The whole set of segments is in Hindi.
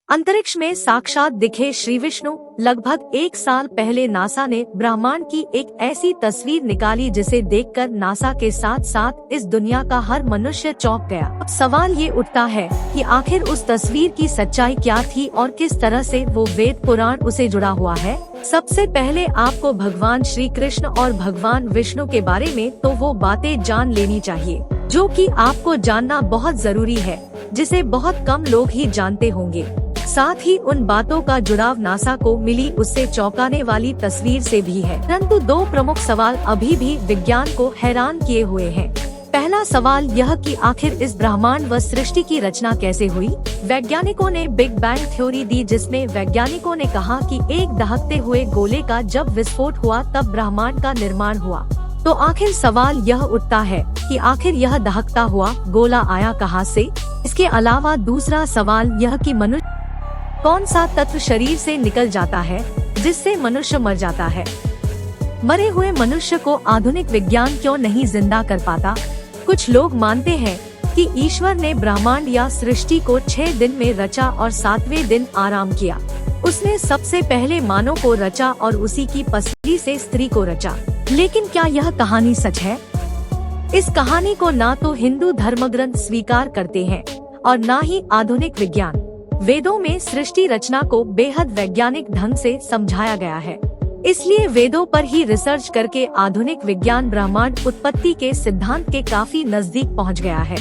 अंतरिक्ष में साक्षात दिखे श्री विष्णु। लगभग 1 साल पहले नासा ने ब्रह्मांड की एक ऐसी तस्वीर निकाली जिसे देखकर नासा के साथ साथ इस दुनिया का हर मनुष्य चौंक गया। अब सवाल ये उठता है कि आखिर उस तस्वीर की सच्चाई क्या थी और किस तरह से वो वेद पुराण उसे जुड़ा हुआ है। सबसे पहले आपको भगवान श्री कृष्ण और भगवान विष्णु के बारे में तो वो बातें जान लेनी चाहिए जो कि आपको जानना बहुत जरूरी है, जिसे बहुत कम लोग ही जानते होंगे। साथ ही उन बातों का जुड़ाव नासा को मिली उससे चौंकाने वाली तस्वीर से भी है। परंतु 2 प्रमुख सवाल अभी भी विज्ञान को हैरान किए हुए हैं। पहला सवाल यह कि आखिर इस ब्रह्मांड व सृष्टि की रचना कैसे हुई। वैज्ञानिकों ने बिग बैंग थ्योरी दी, जिसमें वैज्ञानिकों ने कहा कि एक दहकते हुए गोले का जब विस्फोट हुआ तब ब्रह्मांड का निर्माण हुआ। तो आखिर सवाल यह उठता है कि आखिर यह दहकता हुआ गोला आया कहां से। इसके अलावा दूसरा सवाल यह कि मनुष्य कौन सा तत्व शरीर से निकल जाता है जिससे मनुष्य मर जाता है। मरे हुए मनुष्य को आधुनिक विज्ञान क्यों नहीं जिंदा कर पाता। कुछ लोग मानते हैं कि ईश्वर ने ब्रह्मांड या सृष्टि को 6 दिन में रचा और 7वें दिन आराम किया। उसने सबसे पहले मानव को रचा और उसी की पसली से स्त्री को रचा। लेकिन क्या यह कहानी सच है? इस कहानी को ना तो हिंदू धर्मग्रंथ स्वीकार करते हैं और ना ही आधुनिक विज्ञान। वेदों में सृष्टि रचना को बेहद वैज्ञानिक ढंग से समझाया गया है, इसलिए वेदों पर ही रिसर्च करके आधुनिक विज्ञान ब्रह्मांड उत्पत्ति के सिद्धांत के काफी नजदीक पहुंच गया है।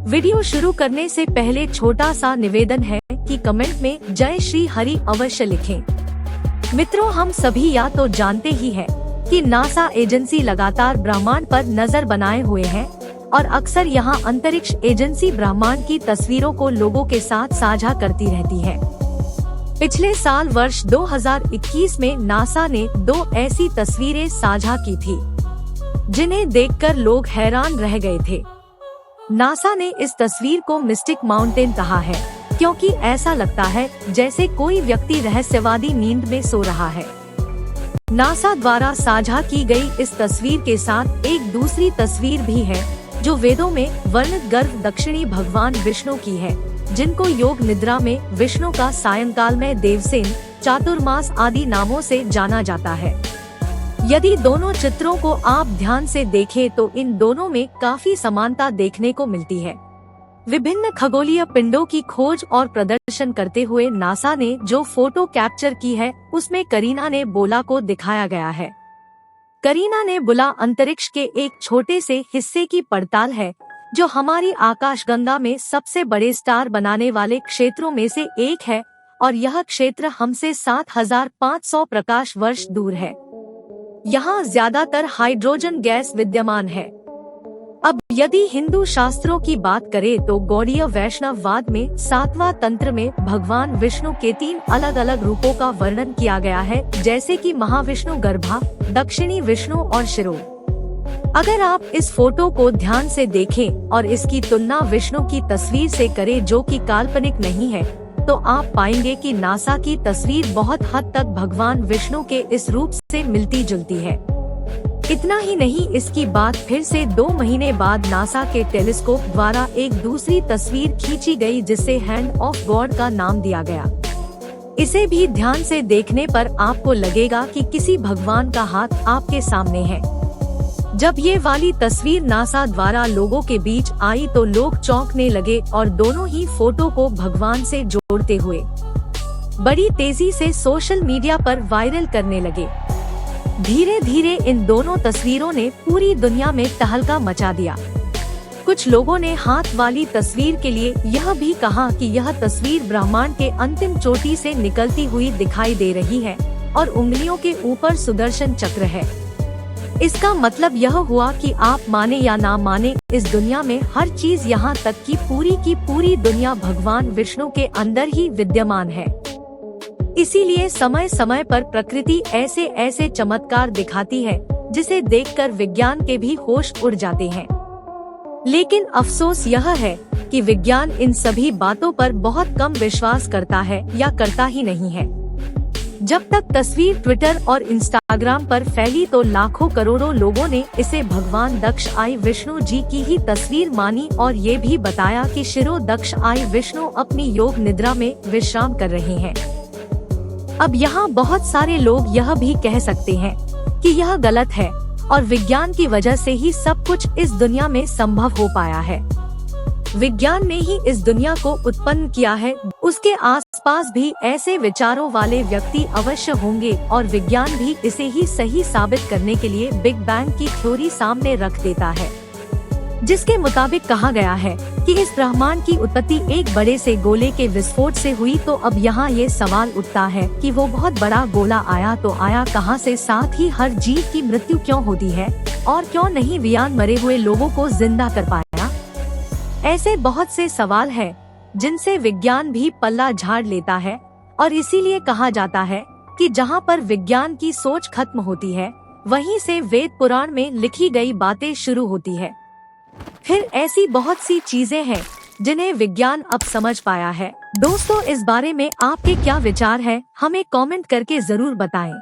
वीडियो शुरू करने से पहले छोटा सा निवेदन है कि कमेंट में जय श्री हरि अवश्य लिखें। मित्रों, हम सभी या तो जानते ही हैं कि नासा एजेंसी लगातार ब्रह्मांड पर नजर बनाए हुए है और अक्सर यहाँ अंतरिक्ष एजेंसी ब्रह्मांड की तस्वीरों को लोगों के साथ साझा करती रहती है। पिछले साल वर्ष 2021 में नासा ने 2 ऐसी तस्वीरें साझा की थी जिन्हें देखकर लोग हैरान रह गए थे। नासा ने इस तस्वीर को मिस्टिक माउंटेन कहा है, क्योंकि ऐसा लगता है जैसे कोई व्यक्ति रहस्यवादी नींद में सो रहा है। नासा द्वारा साझा की गई इस तस्वीर के साथ एक दूसरी तस्वीर भी है जो वेदों में वर्णित गर्भ दक्षिणी भगवान विष्णु की है, जिनको योग निद्रा में विष्णु का सायंकाल में देवसेन, चातुर्मास आदि नामों से जाना जाता है। यदि दोनों चित्रों को आप ध्यान से देखें तो इन दोनों में काफी समानता देखने को मिलती है। विभिन्न खगोलीय पिंडों की खोज और प्रदर्शन करते हुए नासा ने जो फोटो कैप्चर की है उसमें करीना ने बोला को दिखाया गया है। करीना ने बुला अंतरिक्ष के एक छोटे से हिस्से की पड़ताल है जो हमारी आकाशगंगा में सबसे बड़े स्टार बनाने वाले क्षेत्रों में से एक है और यह क्षेत्र हमसे 7500 प्रकाश वर्ष दूर है। यहाँ ज्यादातर हाइड्रोजन गैस विद्यमान है। अब यदि हिंदू शास्त्रों की बात करें तो गौड़ीय वैष्णववाद में 7वां तंत्र में भगवान विष्णु के 3 अलग अलग रूपों का वर्णन किया गया है, जैसे कि महाविष्णु गर्भा, दक्षिणी विष्णु और शिरो। अगर आप इस फोटो को ध्यान से देखें और इसकी तुलना विष्णु की तस्वीर से करें जो कि काल्पनिक नहीं है, तो आप पाएंगे कि नासा की तस्वीर बहुत हद तक भगवान विष्णु के इस रूप से मिलती जुलती है। इतना ही नहीं, इसकी बात फिर से 2 महीने बाद नासा के टेलीस्कोप द्वारा एक दूसरी तस्वीर खींची गई जिसे हैंड ऑफ गॉड का नाम दिया गया। इसे भी ध्यान से देखने पर आपको लगेगा कि किसी भगवान का हाथ आपके सामने है। जब ये वाली तस्वीर नासा द्वारा लोगों के बीच आई तो लोग चौंकने लगे और दोनों ही फोटो को भगवान से जोड़ते हुए बड़ी तेजी से सोशल मीडिया पर वायरल करने लगे। धीरे धीरे इन दोनों तस्वीरों ने पूरी दुनिया में तहलका मचा दिया। कुछ लोगों ने हाथ वाली तस्वीर के लिए यह भी कहा कि यह तस्वीर ब्रह्मांड के अंतिम चोटी से निकलती हुई दिखाई दे रही है और उंगलियों के ऊपर सुदर्शन चक्र है। इसका मतलब यह हुआ कि आप माने या ना माने, इस दुनिया में हर चीज यहाँ तक कि पूरी दुनिया भगवान विष्णु के अंदर ही विद्यमान है। इसीलिए समय समय पर प्रकृति ऐसे ऐसे चमत्कार दिखाती है जिसे देखकर विज्ञान के भी होश उड़ जाते हैं। लेकिन अफसोस यह है कि विज्ञान इन सभी बातों पर बहुत कम विश्वास करता है या करता ही नहीं है। जब तक तस्वीर ट्विटर और इंस्टाग्राम पर फैली तो लाखों करोड़ों लोगों ने इसे भगवान दक्ष आई विष्णु जी की ही तस्वीर मानी और ये भी बताया कि शिरो दक्ष आई विष्णु अपनी योग निद्रा में विश्राम कर रहे हैं। अब यहाँ बहुत सारे लोग यह भी कह सकते हैं कि यह गलत है और विज्ञान की वजह से ही सब कुछ इस दुनिया में संभव हो पाया है। विज्ञान ने ही इस दुनिया को उत्पन्न किया है। उसके आसपास भी ऐसे विचारों वाले व्यक्ति अवश्य होंगे और विज्ञान भी इसे ही सही साबित करने के लिए बिग बैंग की थ्योरी सामने रख देता है, जिसके मुताबिक कहा गया है कि इस ब्रह्मांड की उत्पत्ति एक बड़े से गोले के विस्फोट से हुई। तो अब यहाँ ये सवाल उठता है कि वो बहुत बड़ा गोला आया तो आया कहाँ से, साथ ही हर जीव की मृत्यु क्यों होती है और क्यों नहीं विज्ञान मरे हुए लोगों को जिंदा कर पाया। ऐसे बहुत से सवाल हैं जिनसे विज्ञान भी पल्ला झाड़ लेता है और इसीलिए कहा जाता है कि जहाँ पर विज्ञान की सोच खत्म होती है वहीं से वेद पुराण में लिखी गई बातें शुरू होती है। फिर ऐसी बहुत सी चीजें हैं जिन्हें विज्ञान अब समझ पाया है। दोस्तों, इस बारे में आपके क्या विचार है, हमें कमेंट करके जरूर बताएं।